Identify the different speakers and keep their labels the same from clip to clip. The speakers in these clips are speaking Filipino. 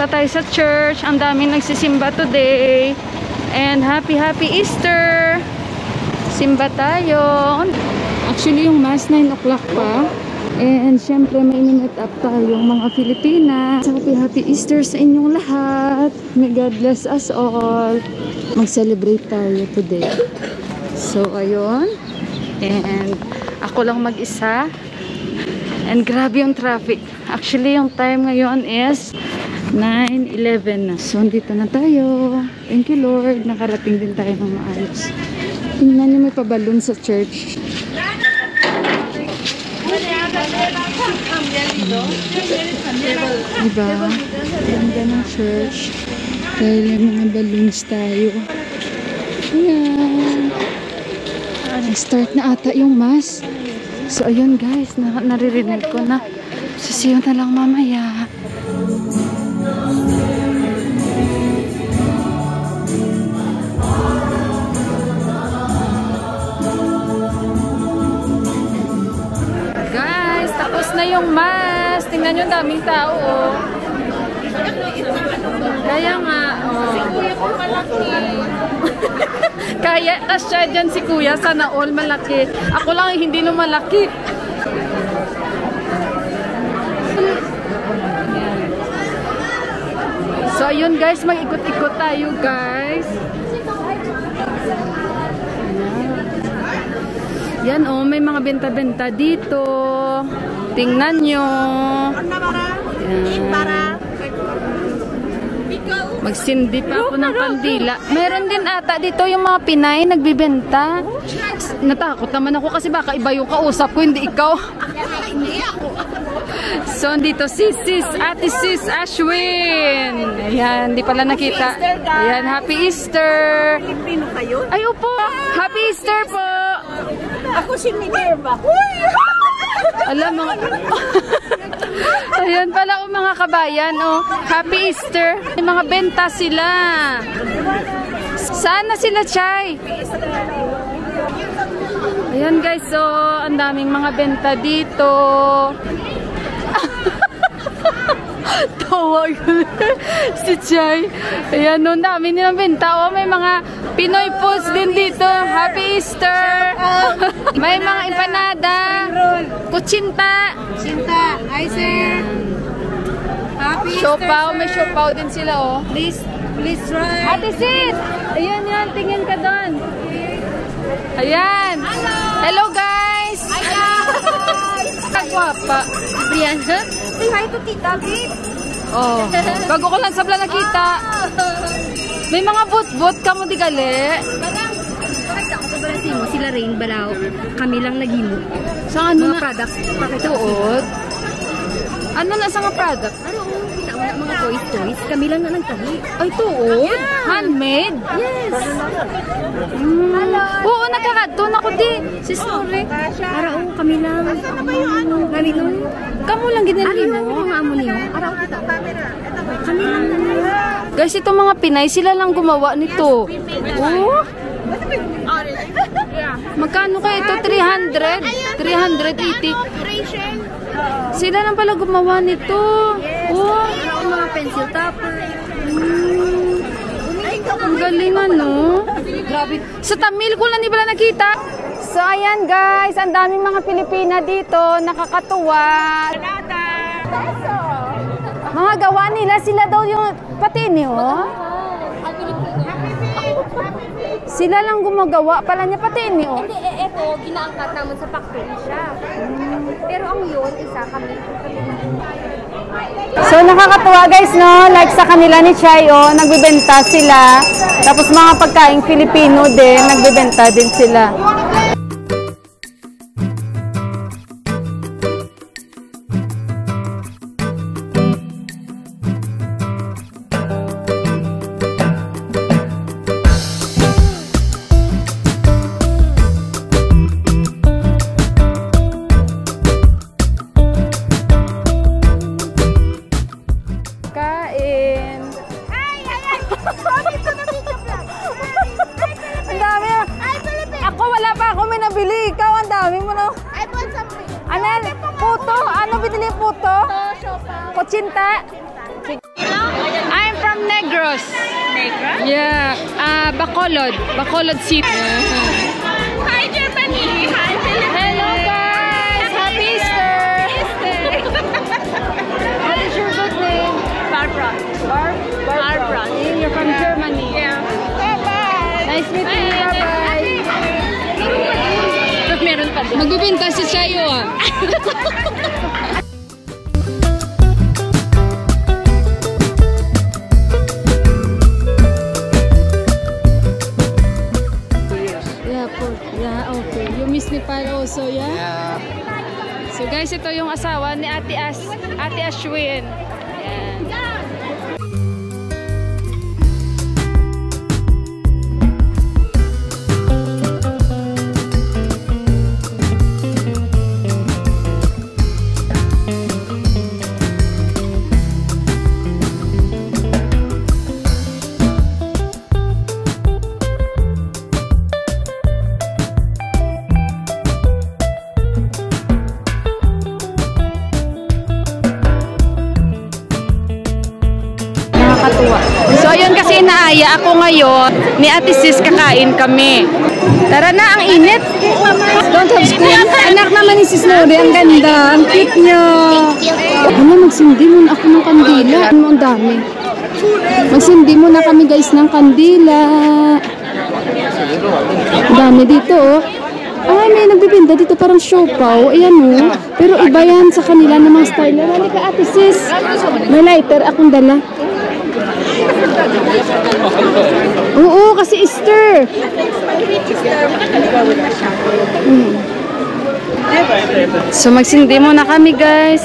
Speaker 1: Punta tayo sa church. Ang daming nagsisimba today. And happy Easter! Simba tayo. Actually, yung mass 9 o'clock pa. And syempre, may minute up tayong mga Filipina. Happy Easter sa inyong lahat. May God bless us all. Mag-celebrate tayo today. So, ayun. And ako lang mag-isa. And grabe yung traffic. Actually, yung time ngayon is 9:11 na. So, dito na tayo. Thank you, Lord. Nakarating din tayo ng maayos. Tingnan niyo, may pabalon sa church. Diba? Ganda ng church. Dahil may mga balloons tayo. Ayan. Start na ata yung mass. So, ayun guys. Naririnig ko na. Susiyo na lang mamaya. Na yung mass. Tingnan nyo, daming tao, oh. Kaya nga, oh. Si kuya ko malaki. Kaya kasya dyan si kuya. Sana all malaki. Ako lang hindi no malaki. So, ayun guys. Mag-ikot-ikot tayo, guys. Yan, oh. May mga benta-benta dito. Tingnan nyo. Magsindi pa ako ng kandila. Meron din ata dito yung mga Pinay nagbibenta. Natakot naman ako kasi baka iba yung kausap ko, hindi ikaw. So, dito si Ate Sis Ashwin. Ayan, hindi pala nakita. Ayan, Happy Easter. Ay, upo. Happy Easter po.
Speaker 2: Ako si Minerva.
Speaker 1: Alam mga ayan pala o mga kabayan, oh. Happy Easter. May mga benta sila. Saan na sila, Chay? Ayan guys, so ang daming mga benta dito. Tawa si Chay. Ayan, no, dami nilang benta, oh. May mga Pinoy foods din dito. Happy Easter. May mga empanada. Kutsinta.
Speaker 2: Cinta, hi sir. Happy Easter,
Speaker 1: siopaw, may siopaw din sila, oh.
Speaker 2: Please try.
Speaker 1: Ate Sis! Ayan yan, tingin ka doon. Ayan. Hello guys!
Speaker 2: Hi guys!
Speaker 1: Kagwapa. Brianna?
Speaker 2: Say hi to Tita Vic.
Speaker 1: Oh, bago ko lang sabla nakita. May mga bot-bot ka mo di gali.
Speaker 2: Sila rin balaw. Kami lang nagimo.
Speaker 1: Sa ano
Speaker 2: mga
Speaker 1: na?
Speaker 2: Products.
Speaker 1: Tuod? Ano na sa mga product?
Speaker 2: Kita mo na mga toys. Kami lang na nagtahi.
Speaker 1: Ay, tuod?
Speaker 2: Yeah.
Speaker 1: Handmade?
Speaker 2: Yes.
Speaker 1: Hello. Oo, nakakadun ako di. Si Sorry.
Speaker 2: Araw, kami lang. Saan na ba yung ano? Kami lang.
Speaker 1: Kamu lang ginali mo?
Speaker 2: Ano mga amo niyo? Araw, kami lang na.
Speaker 1: Guys, itong mga Pinay, sila lang gumawa nito. Oh? Magkano kayo ito? 300? 380? Sila lang pala gumawa nito. Oh?
Speaker 2: Mga pencil topper.
Speaker 1: Ang galing, ano? Grabe. Sa Tamil ko lang di pala nakita. So, ayan guys. Ang daming mga Pilipina dito. Nakakatuwa. Mga gawa nila. Sila daw yung patini, oh. Sila lang gumagawa pala niya patini, oh.
Speaker 2: Hindi, ito, ginaangkat naman sa factory siya. Pero ang yun, isa kami.
Speaker 1: So, nakakatuwa guys, no? Like sa kanila ni Chay, oh, nagbibenta sila. Tapos mga pagkaing Filipino din, nagbibenta din sila. Ano? Puto? Ano binili puto?
Speaker 2: Siopaw.
Speaker 1: Kutsinta? I'm from Negros.
Speaker 2: Negros?
Speaker 1: Yeah. Bacolod. Bacolod City.
Speaker 2: Hi, Germany! Hi, Philippines!
Speaker 1: Hello guys! Happy Easter! What is your good name?
Speaker 2: Barbara. Barbara.
Speaker 1: You're from Germany.
Speaker 2: Yeah. Bye-bye!
Speaker 1: Nice meeting you. Bye-bye.
Speaker 2: Meron pa din.
Speaker 1: Magbibenta si Chayo ah. Yeah, okay. You miss Nepal also, yeah?
Speaker 3: Yeah.
Speaker 1: So guys, ito yung asawa ni Ate Ashwin. Ayan. So ayun kasi inaaya ako ngayon ni Ate Sis, kakain kami. Tara na, ang init.
Speaker 4: Don't have school. Anak naman ni Sis Nori, ang ganda. Ang cute niya. Ano, magsindi muna ako ng kandila. Ano, ang dami. Magsindi muna kami guys ng kandila. Ang dami dito oh. Ay, may nagbibinda dito parang siopaw. Ayan oh. Pero iba yan sa kanila ng mga style. Halika Ate Sis. May lighter akong dala. Oo, kasi Easter.
Speaker 1: So magsindi muna kami guys.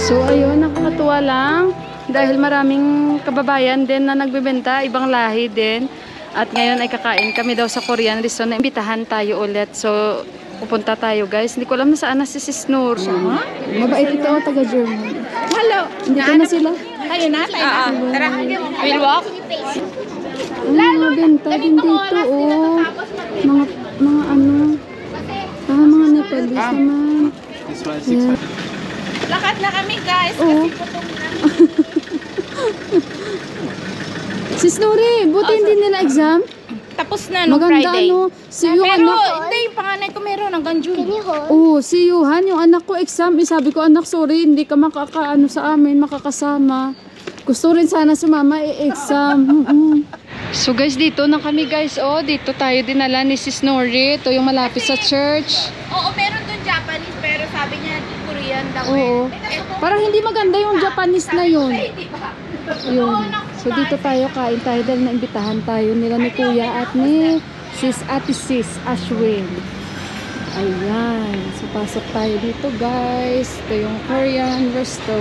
Speaker 1: So ayun, nakakatuwa lang dahil maraming kababayan din na nagbebenta, ibang lahi din. At ngayon ay kakain kami daw sa Korean restaurant. Imbitahan tayo ulit. So pupunta tayo guys. Hindi ko alam na saan na si Sis Nur.
Speaker 4: Mabait ito oh, taga German.
Speaker 2: Hello!
Speaker 4: Hindi ka na sila.
Speaker 2: Ayun na, tayo na. Tara, we'll walk.
Speaker 4: Mga benta din dito oh. Mga ano. Mga Nepalese naman.
Speaker 3: This one,
Speaker 4: Yeah.
Speaker 2: Lakad na kami guys.
Speaker 4: Oo. Sis Nori, buti hindi nila exam.
Speaker 2: Tapos na no
Speaker 4: Maganda
Speaker 2: Friday.
Speaker 4: ano. Si yung
Speaker 2: Pero
Speaker 4: anak.
Speaker 2: hindi, yung panganay ko meron hanggang June.
Speaker 4: Oh, si Yuhan, yung anak ko exam. Sabi ko, anak, sorry, hindi ka makakaano sa amin, makakasama. Gusto rin sana sumama exam.
Speaker 1: So guys, dito na kami guys. Oh, dito tayo dinala ni Sis Nori. Ito yung malapit sa church.
Speaker 2: Oo, meron doon Japanese pero sabi niya Korean daw.
Speaker 4: Oo. Parang hindi maganda yung Japanese na yun. Yun. So dito tayo, kain tayo dahil naimbitahan tayo nila ni Kuya at ni Ate Sis Ashwin. Ayan. So pasok tayo dito guys. Ito yung Korean resto.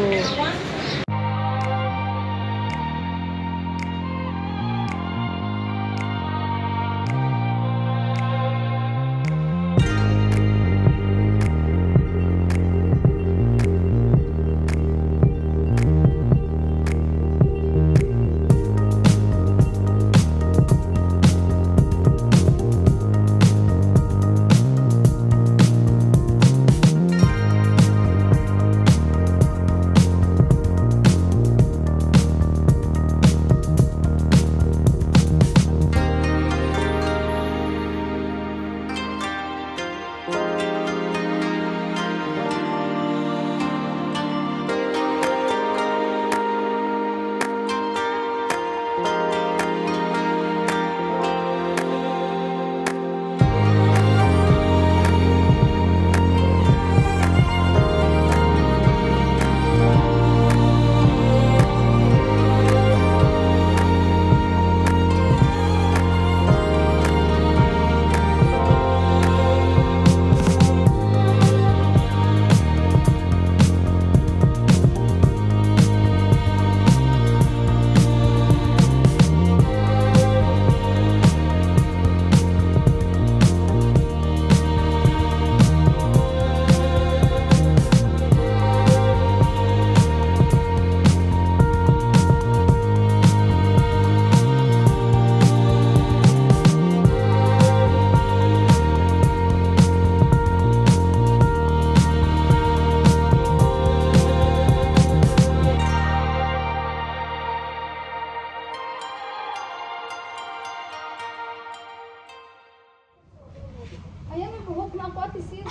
Speaker 4: Tinugma ko, Ate Sis.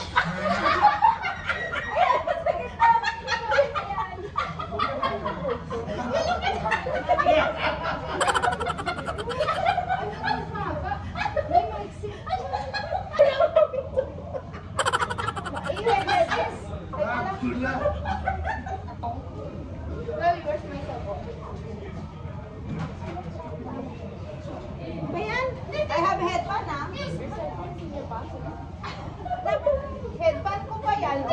Speaker 3: Ayan, I have a headband headband ko pa yan.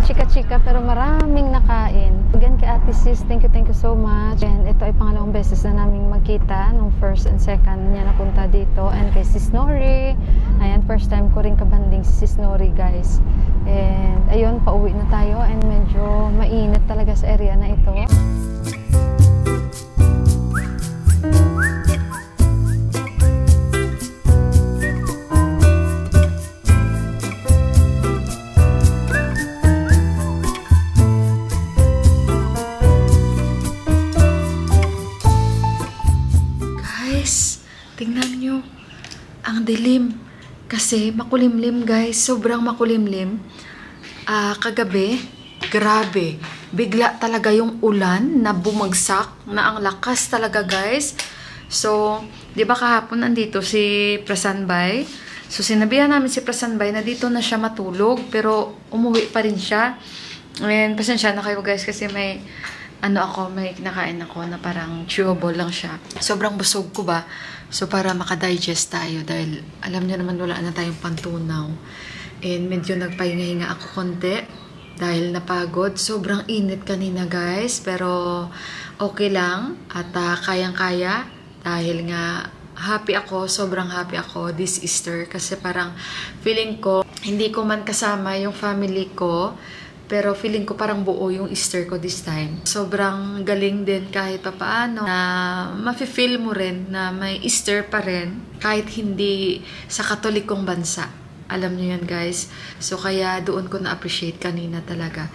Speaker 1: chika-chika pero maraming nakain. Again kay Ate Sis, thank you so much. And ito ay pangalawang beses na naming magkita nung first and second niya napunta dito. And kay Sis Nori, ayan, first time ko rin kabanding si Sis Nori, guys. And ayun, pauwi na tayo and medyo mainit talaga sa area na ito.
Speaker 5: Tingnan nyo, ang dilim. Kasi makulimlim, guys. Sobrang makulimlim. Kagabi, grabe. Bigla talaga yung ulan na bumagsak, na ang lakas talaga, guys. So, di ba kahapon nandito si Prasanbay? So, sinabihan namin si Prasanbay na dito na siya matulog, pero umuwi pa rin siya. And pasensya na kayo, guys, kasi may may kinakain ako na parang chewable lang siya. Sobrang busog ko ba? So, para makadigest tayo dahil alam niyo naman wala na tayong pantunaw. And medyo nagpahinga-hinga ako konti dahil napagod. Sobrang init kanina, guys. Pero okay lang at kayang-kaya dahil nga happy ako, sobrang happy ako this Easter kasi parang feeling ko hindi ko man kasama yung family ko. Pero feeling ko parang buo yung Easter ko this time. Sobrang galing din kahit papaano na mafe-feel mo rin na may Easter pa rin kahit hindi sa katolikong bansa. Alam niyo yan, guys. So kaya doon ko na-appreciate kanina talaga.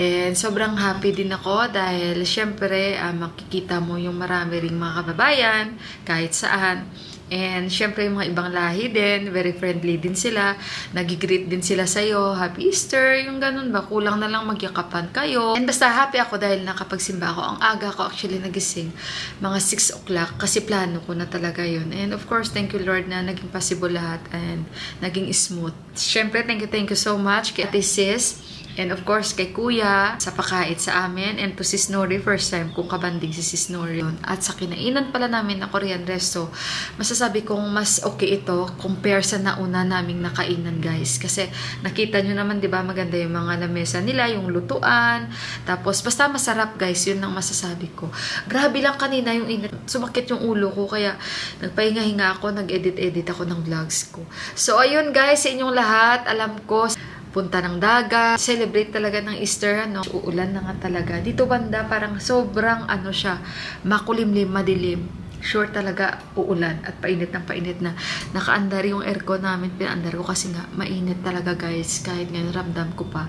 Speaker 5: And sobrang happy din ako dahil syempre makikita mo yung marami ring mga kababayan kahit saan. And syempre yung mga ibang lahi din, very friendly din sila. Nag-greet din sila sa'yo, Happy Easter, yung ganun ba, kulang na lang magyakapan kayo. And basta happy ako dahil nakapagsimba ako. Ang aga ko actually nagising, mga 6 o'clock, kasi plano ko na talaga yun. And of course, thank you Lord na naging possible lahat and naging smooth. Syempre, thank you so much kay Ate Sis. And of course, kay Kuya, sa pakait sa amin. And to Sis Nori, first time kung kabanding si Sis Nori. At sa kinainan pala namin na Korean resto, masasabi kong mas okay ito compare sa nauna naming nakainan, guys. Kasi nakita nyo naman, di ba, maganda yung mga lamesa nila, yung lutuan. Tapos, basta masarap, guys. Yun ang masasabi ko. Grabe lang kanina yung init. Sumakit yung ulo ko. Kaya, nagpahinga-hinga ako, nag-edit ako ng vlogs ko. So, ayun, guys, sa inyong lahat, alam ko, punta ng dagat, celebrate talaga ng Easter, uulan na nga talaga. Dito banda, parang sobrang siya, makulimlim, madilim. Sure talaga uulan at painit na. Nakaandar yung aircon namin, pinaandar ko kasi nga mainit talaga, guys. Kahit ngayon ramdam ko pa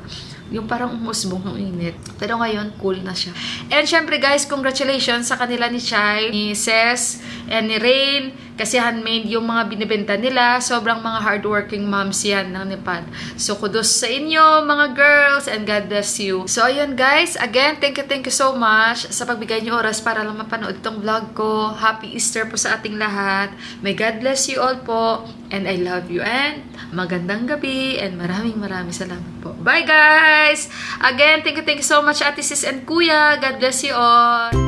Speaker 5: yung parang umusbong ng init. Pero ngayon, cool na siya. And syempre, guys, congratulations sa kanila ni Chai, ni Ses, and ni Rain. Kasi handmade yung mga binibenta nila. Sobrang mga hardworking moms yan ng Nepal. So, kudos sa inyo, mga girls, and God bless you. So, ayun, guys. Again, thank you so much sa pagbigay niyo oras para lang mapanood itong vlog ko. Happy Easter po sa ating lahat. May God bless you all po. And I love you. And magandang gabi. And maraming salamat po. Bye, guys! Again, thank you so much, Ate Sis and Kuya. God bless you all.